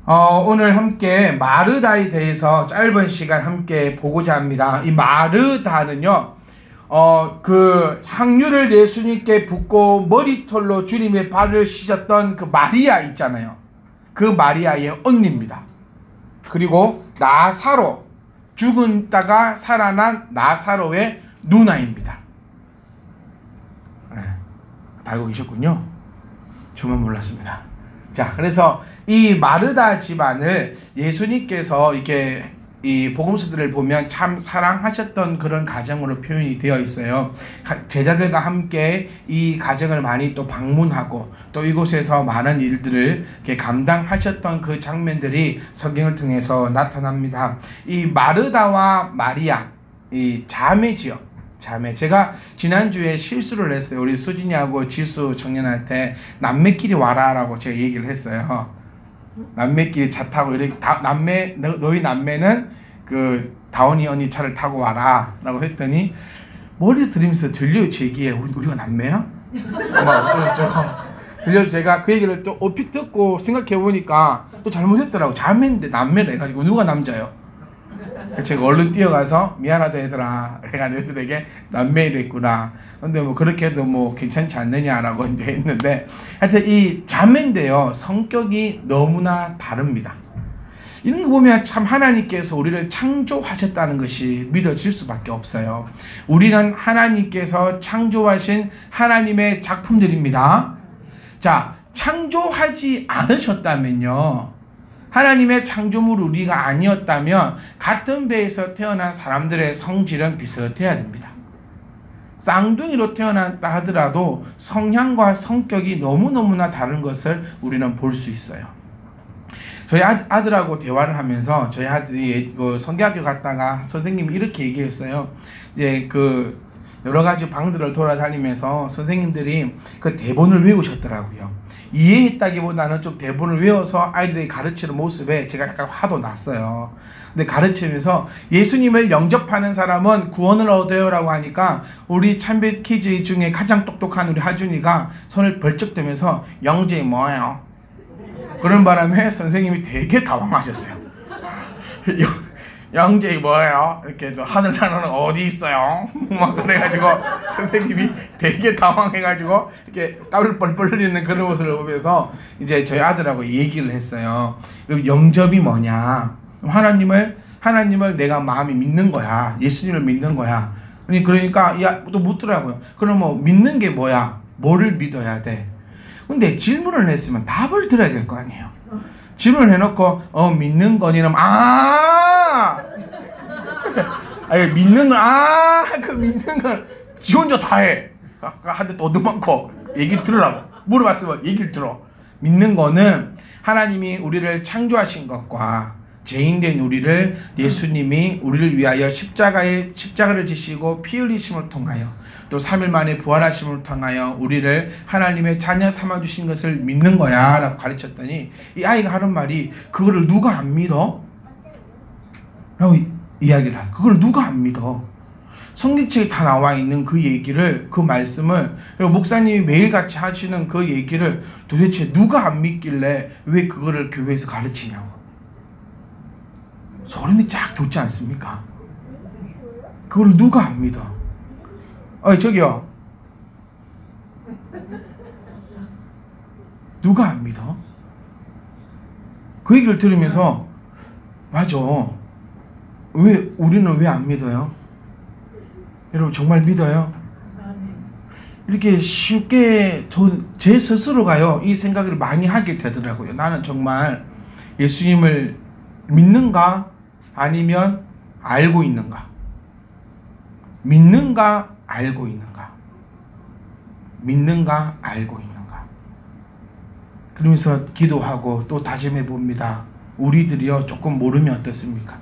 오늘 함께 마르다에 대해서 짧은 시간 함께 보고자 합니다. 이 마르다는요, 그 향유를 예수님께 붓고 머리털로 주님의 발을 씻었던 그 마리아 있잖아요. 그 마리아의 언니입니다. 그리고 나사로, 죽었다가 살아난 나사로의 누나입니다. 네, 알고 계셨군요. 저만 몰랐습니다. 자, 그래서 이 마르다 집안을 예수님께서 이렇게 이 복음서들을 보면 참 사랑하셨던 그런 가정으로 표현이 되어 있어요. 제자들과 함께 이 가정을 많이 또 방문하고 또 이곳에서 많은 일들을 이렇게 감당하셨던 그 장면들이 성경을 통해서 나타납니다. 이 마르다와 마리아, 이 자매지요. 자매. 제가 지난주에 실수를 했어요. 우리 수진이하고 지수 청년한테 남매끼리 와라라고 제가 얘기를 했어요. 남매끼리 차 타고 이렇게 너희 남매는 그 다원이 언니 차를 타고 와라라고 했더니 머리 들으면서 들려요. 제 얘기에 우리가 남매야? 막 어쩌고저쩌고 들려서 제가 그 얘기를 또 얼핏 듣고 생각해 보니까 또 잘못했더라고. 자매인데 남매라 해가지고 누가 남자요? 제가 얼른 뛰어가서 미안하다 얘들아, 내가 너희들에게 남매이라 했구나. 근데 뭐 그렇게 해도 뭐 괜찮지 않느냐라고 이제 했는데, 하여튼 이 자매인데요, 성격이 너무나 다릅니다. 이런 거 보면 참 하나님께서 우리를 창조하셨다는 것이 믿어질 수밖에 없어요. 우리는 하나님께서 창조하신 하나님의 작품들입니다. 자, 창조하지 않으셨다면요, 하나님의 창조물 우리가 아니었다면 같은 배에서 태어난 사람들의 성질은 비슷해야 됩니다. 쌍둥이로 태어났다 하더라도 성향과 성격이 너무너무나 다른 것을 우리는 볼 수 있어요. 저희 아들하고 대화를 하면서 저희 아들이 그 성경학교 갔다가 선생님이 이렇게 얘기했어요. 이제 그 여러 가지 방들을 돌아다니면서 선생님들이 그 대본을 외우셨더라고요. 이해했다기보다는 좀 대본을 외워서 아이들이 가르치는 모습에 제가 약간 화도 났어요. 근데 가르치면서 예수님을 영접하는 사람은 구원을 얻어요 라고 하니까 우리 참빛 키즈 중에 가장 똑똑한 우리 하준이가 손을 벌쩍 들면서 영재 뭐예요? 그런 바람에 선생님이 되게 당황하셨어요. 영재 뭐예요? 이렇게 하늘나라는 어디 있어요? 막 그래가지고 선생님이 되게 당황해가지고 이렇게 땀을 뻘뻘 흘리는 그런 모습을 보면서 이제 저희 아들하고 얘기를 했어요. 영접이 뭐냐? 하나님을 내가 마음이 믿는 거야. 예수님을 믿는 거야. 그러니까 또 묻더라고요. 그럼 뭐 믿는 게 뭐야? 뭐를 믿어야 돼? 근데 질문을 했으면 답을 들어야 될 거 아니에요. 질문을 해놓고 믿는 거니는 믿는 건 그 믿는 건 지 혼자 다 해. 한테 돈도 많고 얘기 들으라고 물어봤으면 얘기를 들어. 믿는 거는 하나님이 우리를 창조하신 것과 죄인된 우리를 예수님이 우리를 위하여 십자가를 지시고 피 흘리심을 통하여 또 3일 만에 부활하심을 통하여 우리를 하나님의 자녀 삼아주신 것을 믿는 거야 라고 가르쳤더니 이 아이가 하는 말이 그거를 누가 안 믿어? 라고 이야기를 하. 그걸 누가 안 믿어? 성경책에 다 나와 있는 그 얘기를, 그 말씀을, 그리고 목사님이 매일같이 하시는 그 얘기를 도대체 누가 안 믿길래 왜 그거를 교회에서 가르치냐고. 소름이 쫙 돋지 않습니까? 그걸 누가 안 믿어? 저기요. 누가 안 믿어? 그 얘기를 들으면서 맞아. 우리는 왜 안 믿어요? 여러분 정말 믿어요? 이렇게 쉽게 제 스스로가요, 이 생각을 많이 하게 되더라고요. 나는 정말 예수님을 믿는가? 아니면 알고 있는가? 믿는가? 알고 있는가? 믿는가? 알고 있는가? 그러면서 기도하고 또 다짐해 봅니다. 우리들이요, 조금 모르면 어떻습니까?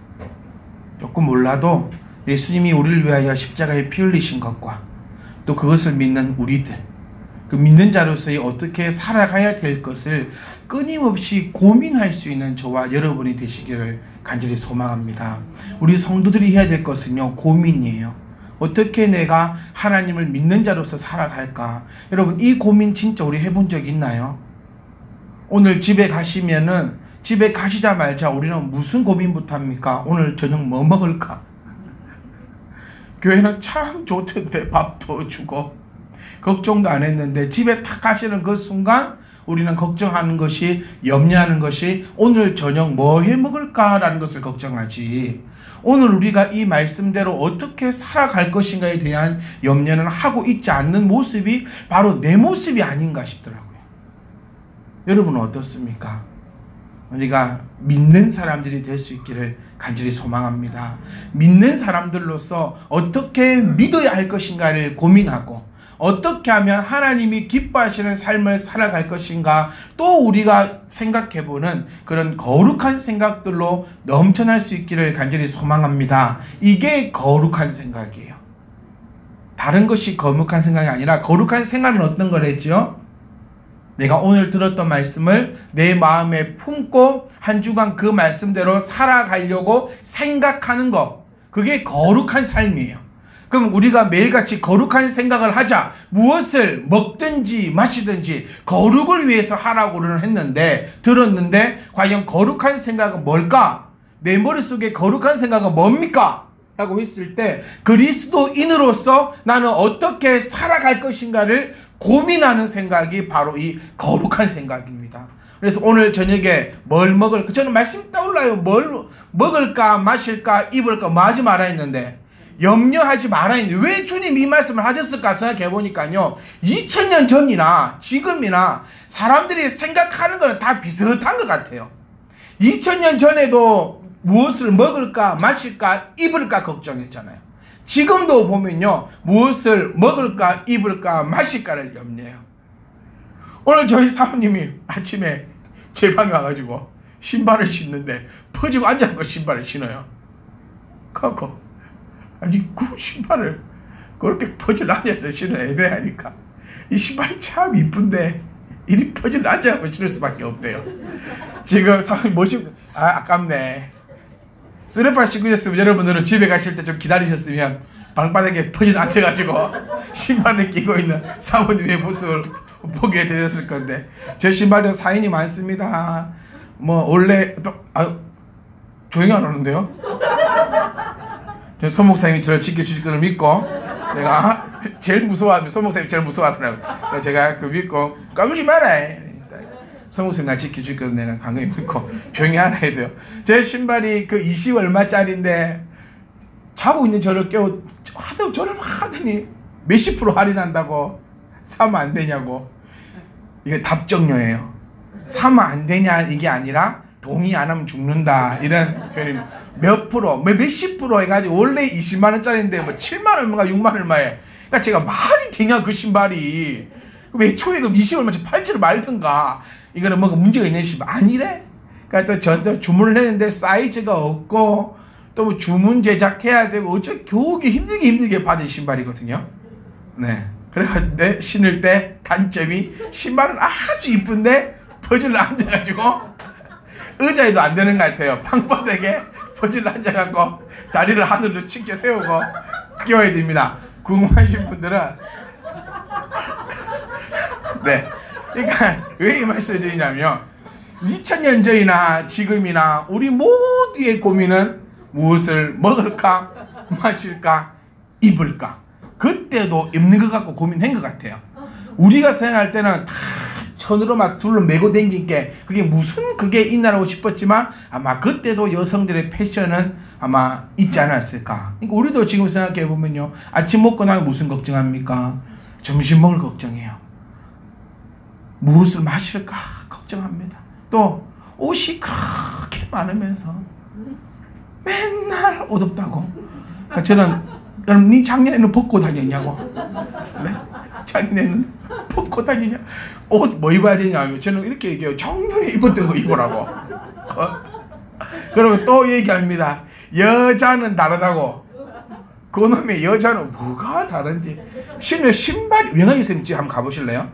조금 몰라도 예수님이 우리를 위하여 십자가에 피 흘리신 것과 또 그것을 믿는 우리들, 그 믿는 자로서의 어떻게 살아가야 될 것을 끊임없이 고민할 수 있는 저와 여러분이 되시기를 간절히 소망합니다. 우리 성도들이 해야 될 것은요, 고민이에요. 어떻게 내가 하나님을 믿는 자로서 살아갈까? 여러분, 이 고민 진짜 우리 해본 적 있나요? 오늘 집에 가시면은 집에 가시자마자 우리는 무슨 고민부터 합니까? 오늘 저녁 뭐 먹을까? 교회는 참 좋던데 밥도 주고 걱정도 안 했는데 집에 탁 가시는 그 순간 우리는 걱정하는 것이, 염려하는 것이 오늘 저녁 뭐 해 먹을까라는 것을 걱정하지, 오늘 우리가 이 말씀대로 어떻게 살아갈 것인가에 대한 염려는 하고 있지 않는 모습이 바로 내 모습이 아닌가 싶더라고요. 여러분은 어떻습니까? 우리가 믿는 사람들이 될 수 있기를 간절히 소망합니다. 믿는 사람들로서 어떻게 믿어야 할 것인가를 고민하고, 어떻게 하면 하나님이 기뻐하시는 삶을 살아갈 것인가, 또 우리가 생각해보는 그런 거룩한 생각들로 넘쳐날 수 있기를 간절히 소망합니다. 이게 거룩한 생각이에요. 다른 것이 거룩한 생각이 아니라, 거룩한 생각은 어떤 거랬죠? 내가 오늘 들었던 말씀을 내 마음에 품고 한 주간 그 말씀대로 살아가려고 생각하는 것, 그게 거룩한 삶이에요. 그럼 우리가 매일같이 거룩한 생각을 하자, 무엇을 먹든지 마시든지 거룩을 위해서 하라고는 들었는데 과연 거룩한 생각은 뭘까? 내 머릿속에 거룩한 생각은 뭡니까? 라고 했을 때 그리스도인으로서 나는 어떻게 살아갈 것인가를 고민하는 생각이 바로 이 거룩한 생각입니다. 그래서 오늘 저녁에 뭘 먹을까? 저는 말씀이 떠올라요. 뭘 먹을까, 마실까, 입을까, 뭐 하지 말아 했는데, 염려하지 말아 했는데, 왜 주님이 이 말씀을 하셨을까 생각해 보니까요, 2000년 전이나 지금이나 사람들이 생각하는 거는 다 비슷한 것 같아요. 2000년 전에도 무엇을 먹을까, 마실까, 입을까 걱정했잖아요. 지금도 보면요, 무엇을 먹을까, 입을까, 마실까를 염려해요. 오늘 저희 사모님이 아침에 제 방에 와가지고 신발을 신는데 퍼지고 앉아서 신발을 신어요. 그거 아니 그 신발을 그렇게 퍼질 앉아서 신어야 돼 하니까, 이 신발이 참 이쁜데 이리 퍼질 앉아서 신을 수밖에 없대요. 지금 사모님 아깝네. 쓰레빠 신고 있었으면 여러분들은 집에 가실 때 좀 기다리셨으면 방바닥에 퍼질 앉혀가지고 신발을 끼고 있는 사모님의 모습을 보게 되었을 건데, 제 신발도 사인이 많습니다. 뭐 원래 또 조용히 안 하는데요? 서 목사님이 저를 지켜주실 것을 믿고, 내가 제일 무서워하면 서 목사님이 제일 무서워하더라고요. 제가 그 믿고 까불지 마라, 서 목사님 날 지켜줄 것을 내가 강하게 믿고 조용히 하라 해도요. 제 신발이 그 20 얼마짜리인데 자고 있는 저를 저를 하더니 몇십 % 할인한다고 사면 안 되냐고. 이게 답정료예요. 사면 안 되냐 이게 아니라 동의 안 하면 죽는다, 이런 표현입니다. 몇 프로, 몇십 프로 해가지고 원래 20만 원짜리인데 뭐 7만 얼마가 6만 얼마에. 그러니까 제가 말이 되냐 그 신발이. 왜 초에 그 20 얼마짜리 팔지를 말든가. 이거는 뭐가 문제가 있는 신발 아니래. 그러니까 또 저 주문을 했는데 사이즈가 없고 또 뭐 주문 제작해야 되고 겨우기 힘들게 받은 신발이거든요. 네. 그래가지고 신을 때 단점이, 신발은 아주 이쁜데 퍼즐로 앉아가지고 의자에도 안 되는 것 같아요. 방바닥에 퍼즐로 앉아갖고 다리를 하늘로 치켜 세우고 끼워야 됩니다. 궁금하신 분들은 네. 그러니까 왜 이 말씀을 드리냐면, 2000년 전이나 지금이나 우리 모두의 고민은 무엇을 먹을까, 마실까, 입을까. 그때도 입는 것 갖고 고민한 것 같아요. 우리가 생각할 때는 다 천으로 막 둘러매고 댕긴 게 그게 무슨 그게 있나라고 싶었지만, 아마 그때도 여성들의 패션은 아마 있지 않았을까. 그러니까 우리도 지금 생각해 보면요, 아침 먹고 나면 무슨 걱정합니까? 점심 먹을 걱정해요. 무엇을 마실까 걱정합니다. 또 옷이 그렇게 많으면서 맨날 어둡다고. 저는 니 작년에는 벗고 다녔냐고. 네? 작년에는 벗고 다니냐? 옷 뭐 입어야 되냐면 저는 이렇게 얘기해요. 작년에 입었던 거 입으라고. 그러면 또 얘기합니다. 여자는 다르다고. 그놈의 여자는 뭐가 다른지. 신발이, 명함이쌤 집 한번 가보실래요?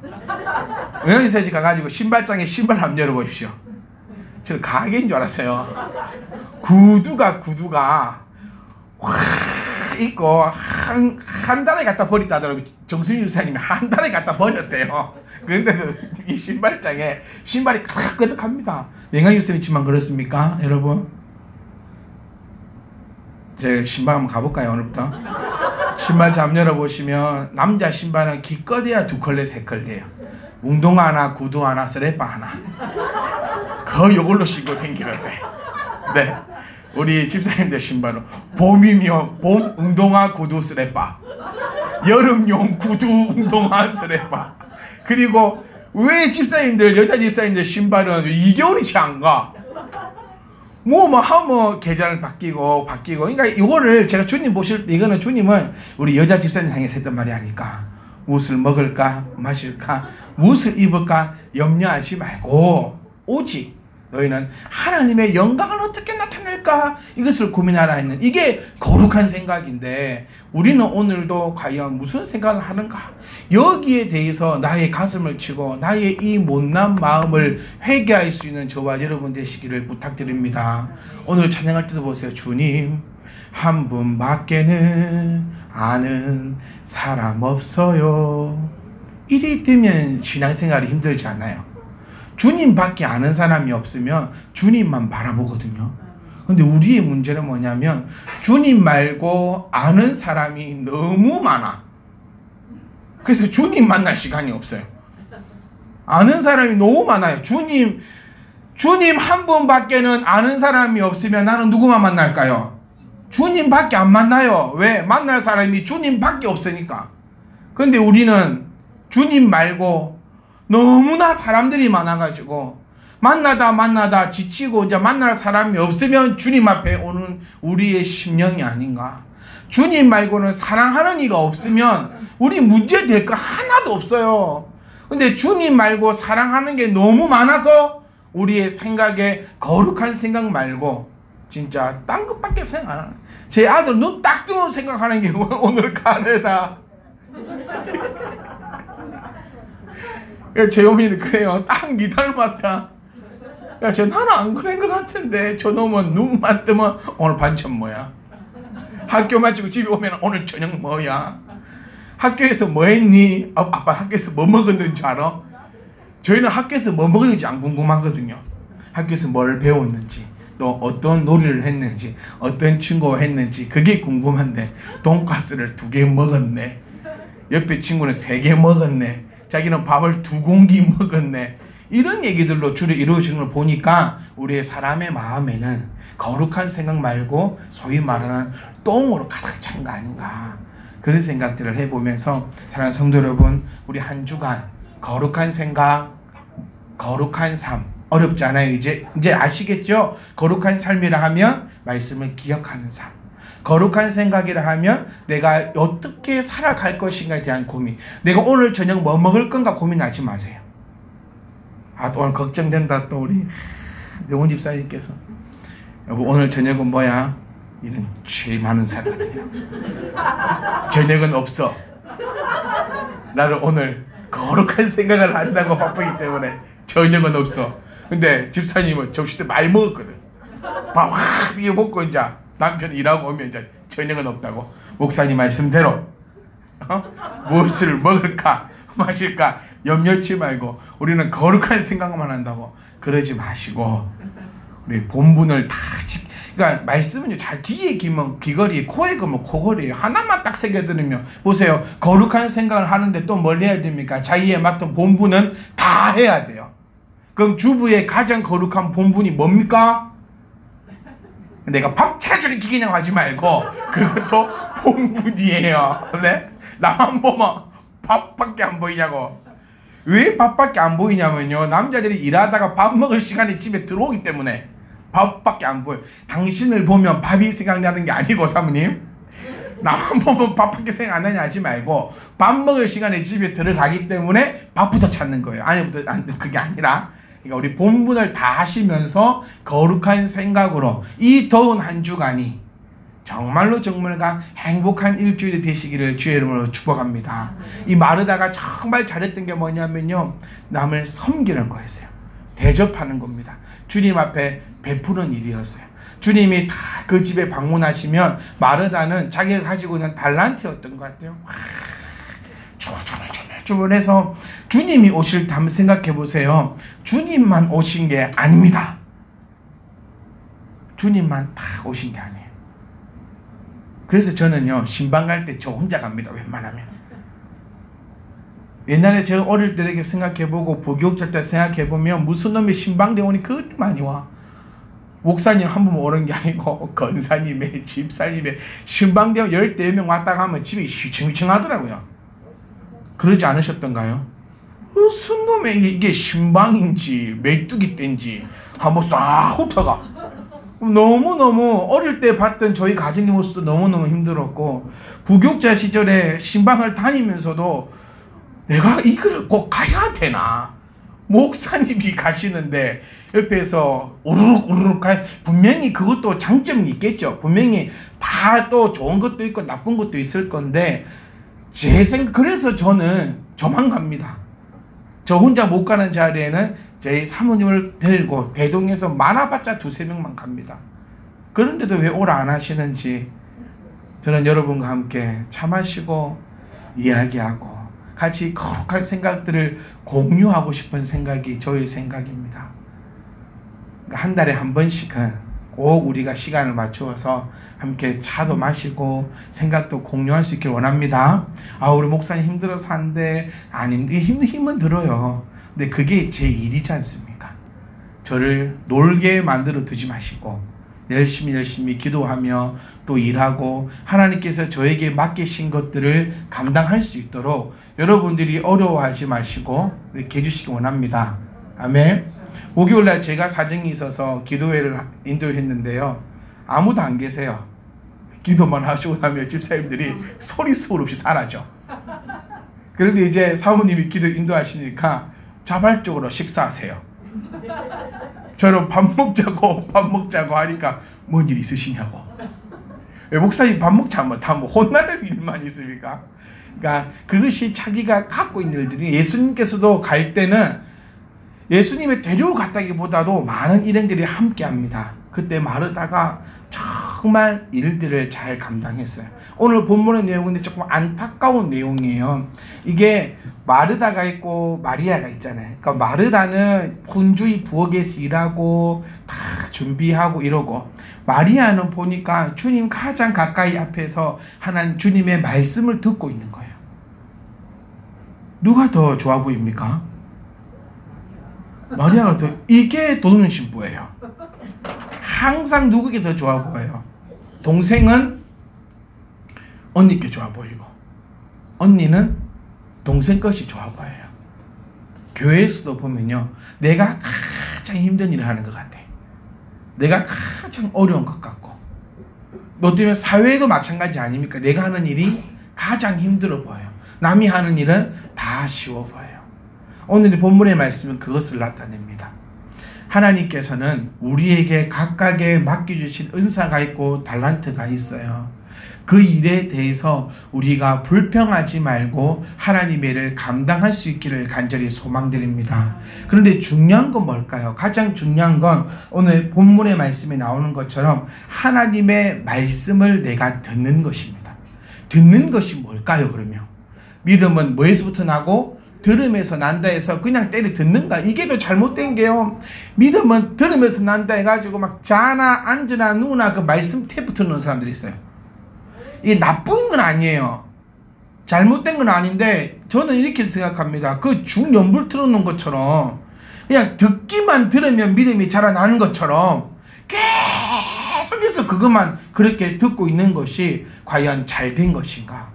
명함이쌤 집 가가지고 신발장에 신발 한번 열어보십시오. 저는 가게인 줄 알았어요. 구두가 와 입고 한 달에 갖다 버렸다더라고요. 정수민 집사님이 한 달에 갖다 버렸대요. 그런데도 이 신발장에 신발이 끄덕끄덕합니다. 영광 집사님 집만 그렇습니까, 여러분? 제 신발 한번 가볼까요, 오늘부터? 신발장 열어보시면 남자 신발은 기껏해야 2컬레 3컬레예요. 운동화 하나, 구두 하나, 스레빠 하나. 이걸로 신고 다니는데. 네. 우리 집사님들 신발은 봄이면 봄 운동화 구두 스레빠, 여름용 구두 운동화 스레빠. 그리고 왜 집사님들, 여자 집사님들 신발은 2개월이지 안 가? 뭐 하면 계절 바뀌고. 그러니까 이거를 제가 주님 보실 때, 이거는 주님은 우리 여자 집사님 향해서 했던 말이 아닐까. 무엇을 먹을까, 마실까, 무엇을 입을까 염려하지 말고 오직 너희는 하나님의 영광을 어떻게 나타낼까, 이것을 고민하라 했는, 이게 거룩한 생각인데 우리는 오늘도 과연 무슨 생각을 하는가, 여기에 대해서 나의 가슴을 치고 나의 이 못난 마음을 회개할 수 있는 저와 여러분 되시기를 부탁드립니다. 오늘 찬양할 때도 보세요. 주님 한 분밖에는 아는 사람 없어요. 이리 되면 신앙생활이 힘들지 않아요. 주님밖에 아는 사람이 없으면 주님만 바라보거든요. 근데 우리의 문제는 뭐냐면 주님 말고 아는 사람이 너무 많아. 그래서 주님 만날 시간이 없어요. 아는 사람이 너무 많아요. 주님 한 분밖에는 아는 사람이 없으면 나는 누구만 만날까요? 주님밖에 안 만나요. 왜? 만날 사람이 주님밖에 없으니까. 근데 우리는 주님 말고 너무나 사람들이 많아가지고 만나다 지치고 이제 만날 사람이 없으면 주님 앞에 오는 우리의 심령이 아닌가. 주님 말고는 사랑하는 이가 없으면 우리 문제 될 거 하나도 없어요. 근데 주님 말고 사랑하는 게 너무 많아서 우리의 생각에 거룩한 생각 말고 진짜 딴 것밖에 생각 안 하는, 제 아들 눈 딱 뜨고 생각하는 게 오늘 가래다. 제 어머니는 그래요. 딱 니 닮았다. 야, 저 나는 안 그런 것 같은데 저 놈은 눈만 뜨면 오늘 반찬 뭐야? 학교 마치고 집에 오면 오늘 저녁 뭐야? 학교에서 뭐 했니? 아빠 학교에서 뭐 먹었는지 알아? 저희는 학교에서 뭐 먹었는지 안 궁금하거든요. 학교에서 뭘 배웠는지, 또 어떤 놀이를 했는지, 어떤 친구가 했는지 그게 궁금한데 돈가스를 2개 먹었네. 옆에 친구는 3개 먹었네. 자기는 밥을 2공기 먹었네. 이런 얘기들로 주로 이루어지는 걸 보니까 우리의 사람의 마음에는 거룩한 생각 말고 소위 말하는 똥으로 가득 찬 거 아닌가, 그런 생각들을 해보면서 사랑하는 성도 여러분, 우리 한 주간 거룩한 생각, 거룩한 삶, 어렵지 않아요. 이제 아시겠죠? 거룩한 삶이라 하면 말씀을 기억하는 삶, 거룩한 생각이라 하면 내가 어떻게 살아갈 것인가에 대한 고민, 내가 오늘 저녁 뭐 먹을 건가 고민하지 마세요. 또 오늘 걱정된다. 또 우리 명훈 집사님께서 여보 오늘 저녁은 뭐야? 이런 죄 많은 사람들이야. 저녁은 없어. 나는 오늘 거룩한 생각을 한다고 바쁘기 때문에 저녁은 없어. 근데 집사님은 점심 때 많이 먹었거든. 밥 확 비벼 먹고 이제 남편이 일하고 오면 이제 저녁은 없다고. 목사님 말씀대로 무엇을 먹을까 마실까 염려치 말고 우리는 거룩한 생각만 한다고 그러지 마시고 우리 본분을 다 그러니까 말씀은요, 잘 귀에 기면 귀걸이, 코에 기면 코걸이 하나만 딱 새겨드리면 보세요. 거룩한 생각을 하는데 또 뭘 해야 됩니까? 자기에 맞던 본분은 다 해야 돼요. 그럼 주부의 가장 거룩한 본분이 뭡니까? 내가 밥 차려주는 기계냐고 하지 말고 그것도 본분이에요. 네? 나만 보면 밥밖에 안 보이냐고. 왜 밥밖에 안 보이냐면요, 남자들이 일하다가 밥 먹을 시간에 집에 들어오기 때문에 밥밖에 안 보여. 당신을 보면 밥이 생각나는 게 아니고 사모님, 나만 보면 밥밖에 생각 안 나냐 하지 말고 밥 먹을 시간에 집에 들어가기 때문에 밥부터 찾는 거예요. 그게 아니라 그러니까 우리 본분을 다 하시면서 거룩한 생각으로 이 더운 한 주간이 정말로 정말가 행복한 일주일이 되시기를 주의 이름으로 축복합니다. 이 마르다가 정말 잘했던 게 뭐냐면요, 남을 섬기는 거였어요. 대접하는 겁니다. 주님 앞에 베푸는 일이었어요. 주님이 다 그 집에 방문하시면 마르다는 자기가 가지고 있는 달란트였던 것 같아요. 조물조물조물조물해서 주님이 오실 때 한번 생각해 보세요. 주님만 오신 게 아닙니다. 주님만 다 오신 게 아니에요. 그래서 저는요, 신방 갈 때 저 혼자 갑니다. 웬만하면. 옛날에 제가 어릴 때 이렇게 생각해보고 부교육자 때 생각해보면 무슨 놈의 신방대원이 그렇게 많이 와. 목사님 한 번 오는 게 아니고 권사님의 집사님의 신방대원 14명 왔다가 하면 집이 휘청휘청하더라고요. 그러지 않으셨던가요? 무슨 놈의 이게 신방인지 메뚜기 땐지 한번 싹 훑어가. 너무너무 어릴 때 봤던 저희 가정의 모습도 너무너무 힘들었고, 부교육자 시절에 신방을 다니면서도 내가 이거를 꼭 가야 되나? 목사님이 가시는데 옆에서 우르륵 가야, 분명히 그것도 장점이 있겠죠. 분명히 다 또 좋은 것도 있고 나쁜 것도 있을 건데, 그래서 저는 저만 갑니다. 저 혼자 못 가는 자리에는 저희 사모님을 데리고 대동에서 많아봤자 2-3명만 갑니다. 그런데도 왜 오라 안 하시는지 저는 여러분과 함께 차 마시고 이야기하고 같이 거룩한 생각들을 공유하고 싶은 생각이 저의 생각입니다. 한 달에 한 번씩은 꼭 우리가 시간을 맞추어서 함께 차도 마시고 생각도 공유할 수 있길 원합니다. 우리 목사님 힘들어서 한데, 힘은 들어요. 근데 그게 제 일이지 않습니까? 저를 놀게 만들어 두지 마시고 열심히 기도하며 또 일하고 하나님께서 저에게 맡기신 것들을 감당할 수 있도록 여러분들이 어려워하지 마시고 이렇게 해주시기 원합니다. 아멘. 목요일날 제가 사정이 있어서 기도회를 인도했는데요, 아무도 안 계세요. 기도만 하시고 나면 집사님들이 소리소리 없이 사라져. 그런데 이제 사모님이 기도 인도하시니까 자발적으로 식사하세요. 저는 밥 먹자고 하니까 뭔 일 있으시냐고. 왜 목사님 밥 먹자 못하면 혼나는 일만 있습니까? 그러니까 그것이 자기가 갖고 있는 일들이, 예수님께서도 갈 때는 예수님의 데려갔다기보다도 많은 일행들이 함께 합니다. 그때 마르다가 정말 일들을 잘 감당했어요. 오늘 본문의 내용은 조금 안타까운 내용이에요. 이게 마르다가 있고 마리아가 있잖아요. 그러니까 마르다는 군주의 부엌에서 일하고 다 준비하고 이러고, 마리아는 보니까 주님 가장 가까이 앞에서 하나님 주님의 말씀을 듣고 있는 거예요. 누가 더 좋아 보입니까? 마리아가 더, 이게 도는 신부예요. 항상 누구에게 더 좋아 보여요? 동생은 언니께 좋아 보이고, 언니는 동생 것이 좋아 보여요. 교회에서도 보면요, 내가 가장 힘든 일을 하는 것 같아. 내가 가장 어려운 것 같고, 너 때문에 사회도 마찬가지 아닙니까? 내가 하는 일이 가장 힘들어 보여요. 남이 하는 일은 다 쉬워 보여요. 오늘의 본문의 말씀은 그것을 나타냅니다. 하나님께서는 우리에게 각각의 맡겨주신 은사가 있고 달란트가 있어요. 그 일에 대해서 우리가 불평하지 말고 하나님의 일을 감당할 수 있기를 간절히 소망드립니다. 그런데 중요한 건 뭘까요? 가장 중요한 건 오늘 본문의 말씀에 나오는 것처럼 하나님의 말씀을 내가 듣는 것입니다. 듣는 것이 뭘까요, 그러면? 믿음은 뭐에서부터 나고 들음에서 난다 해서 그냥 때려 듣는가? 이게 더 잘못된 게요. 믿음은 들음에서 난다 해가지고 막 자나 앉으나 누나 그 말씀 테이프 틀는 사람들이 있어요. 이게 나쁜 건 아니에요. 잘못된 건 아닌데 저는 이렇게 생각합니다. 그 중연불 틀어놓은 것처럼 그냥 듣기만 들으면 믿음이 자라나는 것처럼 계속해서 그것만 그렇게 듣고 있는 것이 과연 잘된 것인가?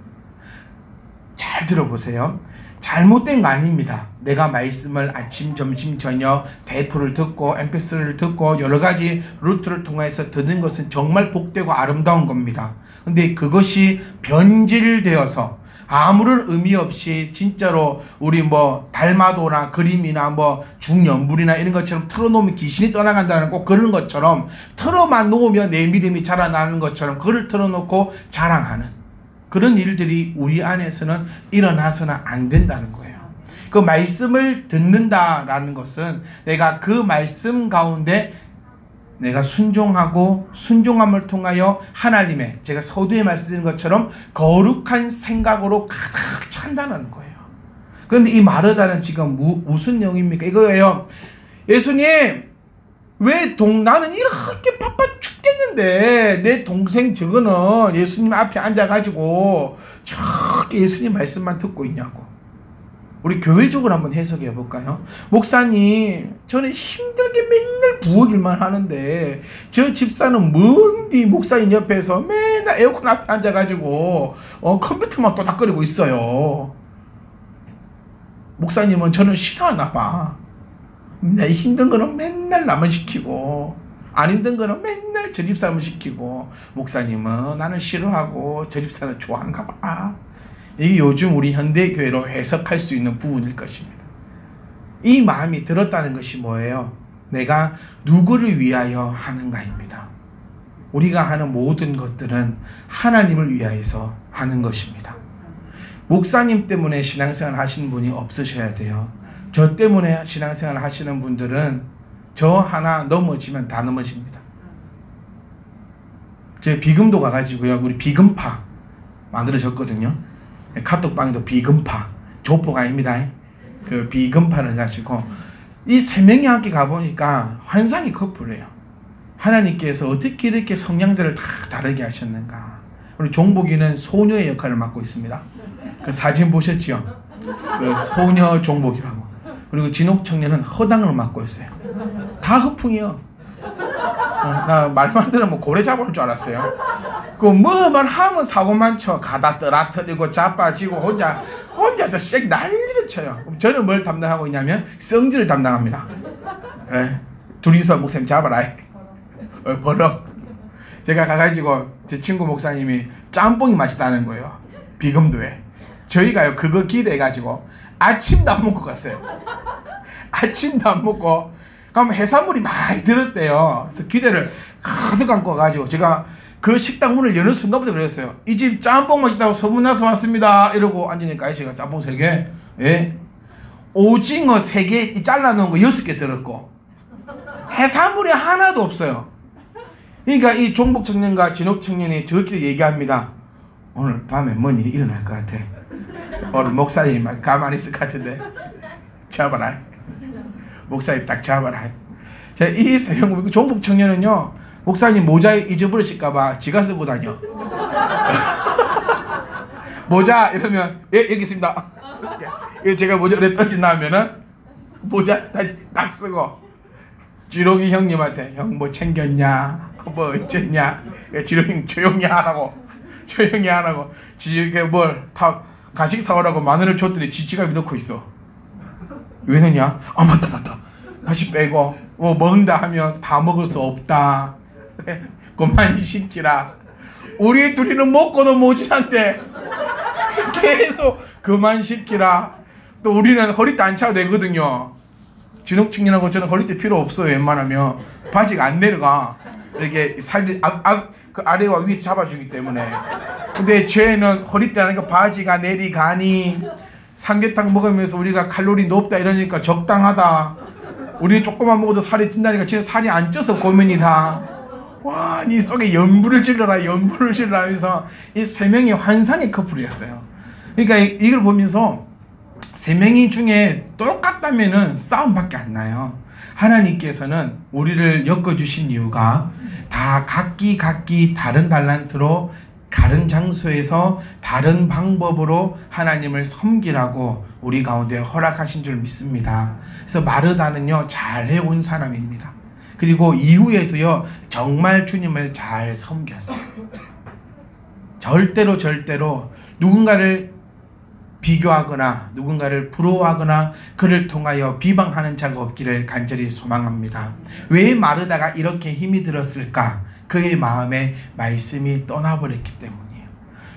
잘 들어보세요. 잘못된 거 아닙니다. 내가 말씀을 아침, 점심, 저녁 테이프를 듣고 mp3를 듣고 여러 가지 루트를 통해서 듣는 것은 정말 복되고 아름다운 겁니다. 근데 그것이 변질되어서 아무런 의미 없이 진짜로 우리 뭐 달마도나 그림이나 뭐 중연불이나 이런 것처럼 틀어놓으면 귀신이 떠나간다는 꼭 그런 것처럼 틀어만 놓으면 내 믿음이 자라나는 것처럼 그걸 틀어놓고 자랑하는 그런 일들이 우리 안에서는 일어나서는 안 된다는 거예요. 그 말씀을 듣는다라는 것은 내가 그 말씀 가운데 내가 순종하고 순종함을 통하여 하나님의, 제가 서두에 말씀드린 것처럼 거룩한 생각으로 가득 찬다는 거예요. 그런데 이 마르다는 지금 무슨 내용입니까? 이거예요. 예수님, 왜 나는 이렇게 바빠 죽겠는데 내 동생 저거는 예수님 앞에 앉아가지고 저렇게 예수님 말씀만 듣고 있냐고. 우리 교회적으로 한번 해석해 볼까요? 목사님, 저는 힘들게 맨날 부엌일만 하는데 저 집사는 뭔디 목사님 옆에서 맨날 에어컨 앞에 앉아가지고 컴퓨터만 또닥거리고 있어요. 목사님은 저는 싫어하나 봐. 내 힘든 거는 맨날 남을 시키고 안 힘든 거는 맨날 저 집사람을 시키고, 목사님은 나는 싫어하고 저 집사는 좋아하는가 봐. 이게 요즘 우리 현대교회로 해석할 수 있는 부분일 것입니다. 이 마음이 들었다는 것이 뭐예요? 내가 누구를 위하여 하는가입니다. 우리가 하는 모든 것들은 하나님을 위하여서 하는 것입니다. 목사님 때문에 신앙생활 하시는 분이 없으셔야 돼요. 저 때문에 신앙생활 하시는 분들은 저 하나 넘어지면 다 넘어집니다. 제 비금도 가가지고요, 우리 비금파 만들어졌거든요. 카톡방에도 비금파, 조포가 아닙니다. 그 비금파를 가지고 이 세 명이 함께 가보니까 환상이 커플이에요. 하나님께서 어떻게 이렇게 성향들을 다 다르게 하셨는가. 우리 종복이는 소녀의 역할을 맡고 있습니다. 그 사진 보셨죠? 그 소녀 종복이라고. 그리고 진옥 청년은 허당을 맡고 있어요. 다 허풍이요. 나 말만 들으면 고래 잡아올 줄 알았어요. 그 뭐만 하면 사고만 쳐. 가다 떨어뜨리고 자빠지고 혼자서 씩 난리를 쳐요. 저는 뭘 담당하고 있냐면 성질을 담당합니다. 네. 둘이서 목사님 잡아라. 버럭. 제가 가가지고 제 친구 목사님이 짬뽕이 맛있다는 거예요. 비금도에. 저희가요 그거 기대해가지고 아침도 안 먹고 갔어요. 아침도 안 먹고 가면 해산물이 많이 들었대요. 그래서 기대를 가득 안고 와가지고 제가 그 식당 문을 여는 순간부터 그랬어요. 이 집 짬뽕 맛있다고 소문나서 왔습니다. 이러고 앉으니까 아저씨가 짬뽕 3개, 예? 오징어 3개 잘라놓은 거 6개 들었고 해산물이 하나도 없어요. 그러니까 이 종복 청년과 진옥 청년이 저끼리 얘기합니다. 오늘 밤에 뭔 일이 일어날 것 같아. 오늘 목사님만 가만히 있을 것 같은데 잡아라. 목사님 딱 잡아라. 자, 이 세 명 종복 청년은요, 목사님 모자 잊어버리실까봐 지가 쓰고 다녀. 모자 이러면 예 여기 있습니다. 제가 모자를 던진다면은 모자 딱 쓰고 지롱이 형님한테 형 뭐 챙겼냐 뭐 어쨌냐. 지롱이 조용히 하라고 지게 뭘 다 간식 사오라고 만원을 줬더니 지갑에 넣고 있어. 왜 넣냐? 아 맞다 다시 빼고 뭐 먹는다 하면 다 먹을 수 없다. 그만 시키라. 우리 둘이는 먹고도 모자란데 계속 그만 시키라. 또 우리는 허리띠 안 차도 되거든요. 진옥 청년하고 저는 허리띠 필요 없어요. 웬만하면 바지가 안 내려가. 이렇게 살이 그 아래와 위에 잡아주기 때문에. 근데 쟤는 허리띠 하니까 바지가 내리가니, 삼계탕 먹으면서 우리가 칼로리 높다 이러니까 적당하다. 우리 조금만 먹어도 살이 찐다니까 쟤는 살이 안 쪄서 고민이다. 와, 니 속에 연불을 질러라 하면서 이 세 명이 환상의 커플이었어요. 그러니까 이걸 보면서 세 명이 중에 똑같다면은 싸움밖에 안 나요. 하나님께서는 우리를 엮어주신 이유가 다 각기 다른 달란트로 다른 장소에서 다른 방법으로 하나님을 섬기라고 우리 가운데 허락하신 줄 믿습니다. 그래서 마르다는요 잘 해온 사람입니다. 그리고 이후에도요 정말 주님을 잘 섬겼어요. 절대로 누군가를 비교하거나 누군가를 부러워하거나 그를 통하여 비방하는 자가 없기를 간절히 소망합니다. 왜 마르다가 이렇게 힘이 들었을까? 그의 마음에 말씀이 떠나버렸기 때문이에요.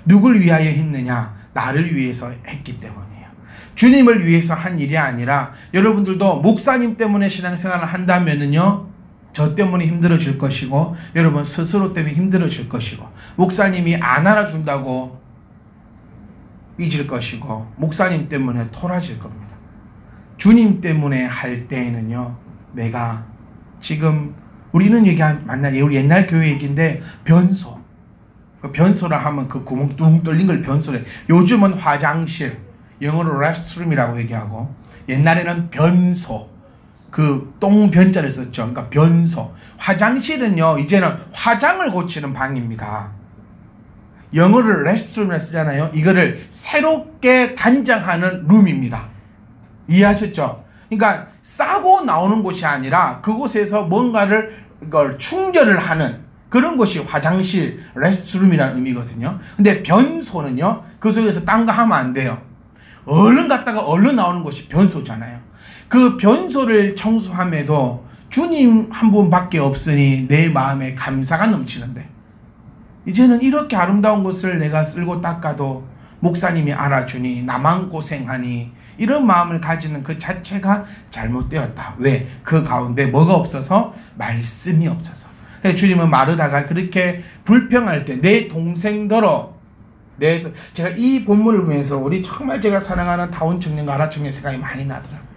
누굴 위하여 했느냐? 나를 위해서 했기 때문이에요. 주님을 위해서 한 일이 아니라 여러분들도 목사님 때문에 신앙생활을 한다면은요 저 때문에 힘들어질 것이고 여러분 스스로 때문에 힘들어질 것이고 목사님이 안 알아준다고 삐질 것이고 목사님 때문에 토라질 겁니다. 주님 때문에 할 때에는요 내가 지금 우리는 얘기 만나요. 우리 옛날 교회 얘기인데 변소. 변소라 하면 그 구멍 뚱 뚫린 걸 변소래. 요즘은 화장실, 영어로 레스트룸이라고 얘기하고, 옛날에는 변소, 그 똥 변자를 썼죠. 그러니까 변소. 화장실은요, 이제는 화장을 고치는 방입니다. 영어를 레스트룸이라 쓰잖아요. 이거를 새롭게 단장하는 룸입니다. 이해하셨죠? 그러니까 싸고 나오는 곳이 아니라 그곳에서 뭔가를 이걸 충전을 하는 그런 것이 화장실, 레스트룸이라는 의미거든요. 근데 변소는요, 그 속에서 딴 거 하면 안 돼요. 얼른 갔다가 얼른 나오는 것이 변소잖아요. 그 변소를 청소함에도 주님 한 분밖에 없으니 내 마음에 감사가 넘치는데, 이제는 이렇게 아름다운 것을 내가 쓸고 닦아도 목사님이 알아주니 나만 고생하니, 이런 마음을 가지는 그 자체가 잘못되었다. 왜? 그 가운데 뭐가 없어서? 말씀이 없어서. 주님은 마르다가 그렇게 불평할 때 내 동생더러, 제가 이 본문을 보면서 우리 정말 제가 사랑하는 다운 청년과 아라 청년 생각이 많이 나더라고요.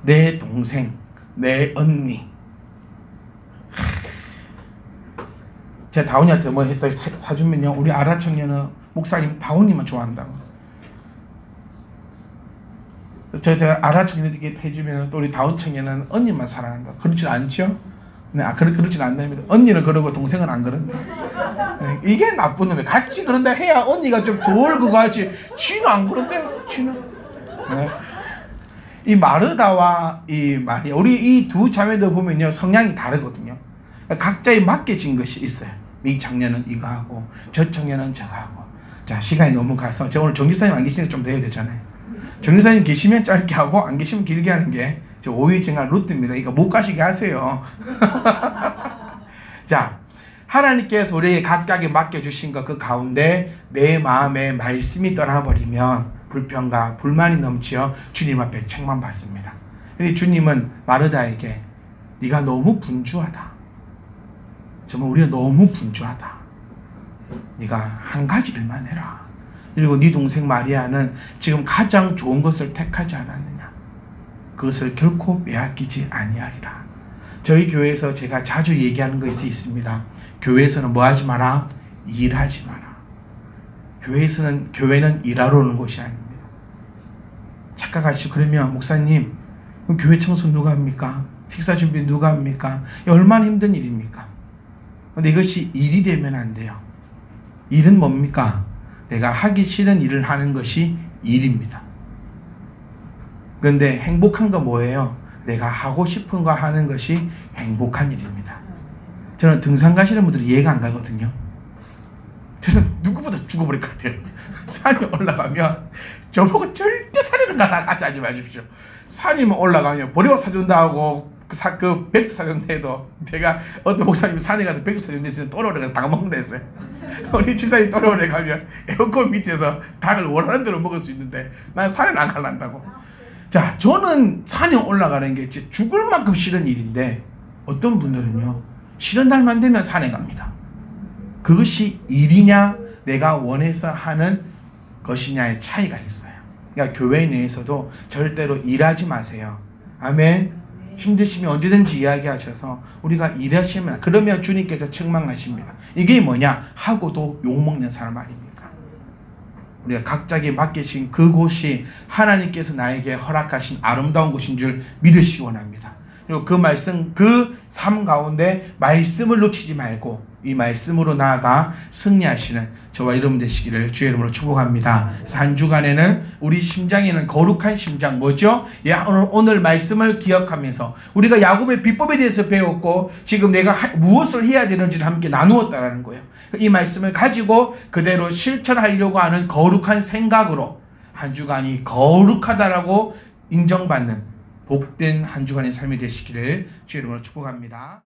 내 동생, 내 언니. 제가 다운이한테 뭐 했다 사주면요, 우리 아라 청년은 목사님 다운이만 좋아한다고. 제가 아라 청년에게 해주면 또 우리 다운 청년은 언니만 사랑한다. 그렇진 않죠? 네, 그렇진 않답니다. 언니는 그러고 동생은 안 그런다. 네, 이게 나쁜 놈이에요. 같이 그런다 해야 언니가 좀 돌고 가지. 지는 안 그런데, 지는. 네. 이 마르다와 이 마리아, 우리 이 두 자매들 보면요, 성향이 다르거든요. 각자의 맡겨진 것이 있어요. 이 청년은 이거 하고, 저 청년은 저거 하고. 자, 시간이 너무 가서, 제가 오늘 정기사님 안 계시니까 좀 돼야 되잖아요. 정기사님 계시면 짧게 하고, 안 계시면 길게 하는 게 저 오이증한 루트입니다. 이거 못 가시게 하세요. 자, 하나님께서 우리에게 각각에 맡겨주신 것 그 가운데 내 마음에 말씀이 떠나버리면 불평과 불만이 넘치어 주님 앞에 책망받습니다. 주님은 마르다에게 네가 너무 분주하다. 정말 우리가 너무 분주하다. 네가 한 가지 일만 해라. 그리고 네 동생 마리아는 지금 가장 좋은 것을 택하지 않았느냐. 그것을 결코 빼앗기지 아니하리라. 저희 교회에서 제가 자주 얘기하는 것이 있습니다. 교회에서는 뭐 하지 마라? 일하지 마라. 교회는 일하러 오는 곳이 아닙니다. 착각하시고, 그러면 목사님, 그럼 교회 청소 누가 합니까? 식사 준비 누가 합니까? 얼마나 힘든 일입니까? 근데 이것이 일이 되면 안 돼요. 일은 뭡니까? 내가 하기 싫은 일을 하는 것이 일입니다. 그런데 행복한 건 뭐예요? 내가 하고 싶은 거 하는 것이 행복한 일입니다. 저는 등산 가시는 분들이 이해가 안 가거든요. 저는 누구보다 죽어버릴 것 같아요. 산에 올라가면 저보고 절대 산에는 가지 마십시오. 산이면 올라가면 보리밥 사준다 하고 그 백수 사준다 해도, 제가 어떤 목사님이 산에 가서 백수 사준다 해서 또로를 가서 닭 먹는다 했어요. 우리 집사님 또로를 가면 에어컨 밑에서 닭을 원하는 대로 먹을 수 있는데 난 산에는 안 갈란다고. 자, 저는 산에 올라가는 게 진짜 죽을 만큼 싫은 일인데, 어떤 분들은요, 싫은 날만 되면 산에 갑니다. 그것이 일이냐 내가 원해서 하는 것이냐의 차이가 있어요. 그러니까 교회 내에서도 절대로 일하지 마세요. 아멘. 힘드시면 언제든지 이야기하셔서 우리가 일하시면, 그러면 주님께서 책망하십니다. 이게 뭐냐? 하고도 욕먹는 사람 아닙니까? 우리가 각자에게 맡기신 그곳이 하나님께서 나에게 허락하신 아름다운 곳인 줄 믿으시기 원합니다. 그리고 그 말씀, 그 삶 가운데 말씀을 놓치지 말고 이 말씀으로 나아가 승리하시는 저와 여러분 되시기를 주의 이름으로 축복합니다. 그래서 한 주간에는 우리 심장에는 거룩한 심장, 뭐죠? 오늘 말씀을 기억하면서 우리가 야곱의 비법에 대해서 배웠고, 지금 내가 무엇을 해야 되는지를 함께 나누었다라는 거예요. 이 말씀을 가지고 그대로 실천하려고 하는 거룩한 생각으로 한 주간이 거룩하다라고 인정받는 복된 한 주간의 삶이 되시기를 주의 이름으로 축복합니다.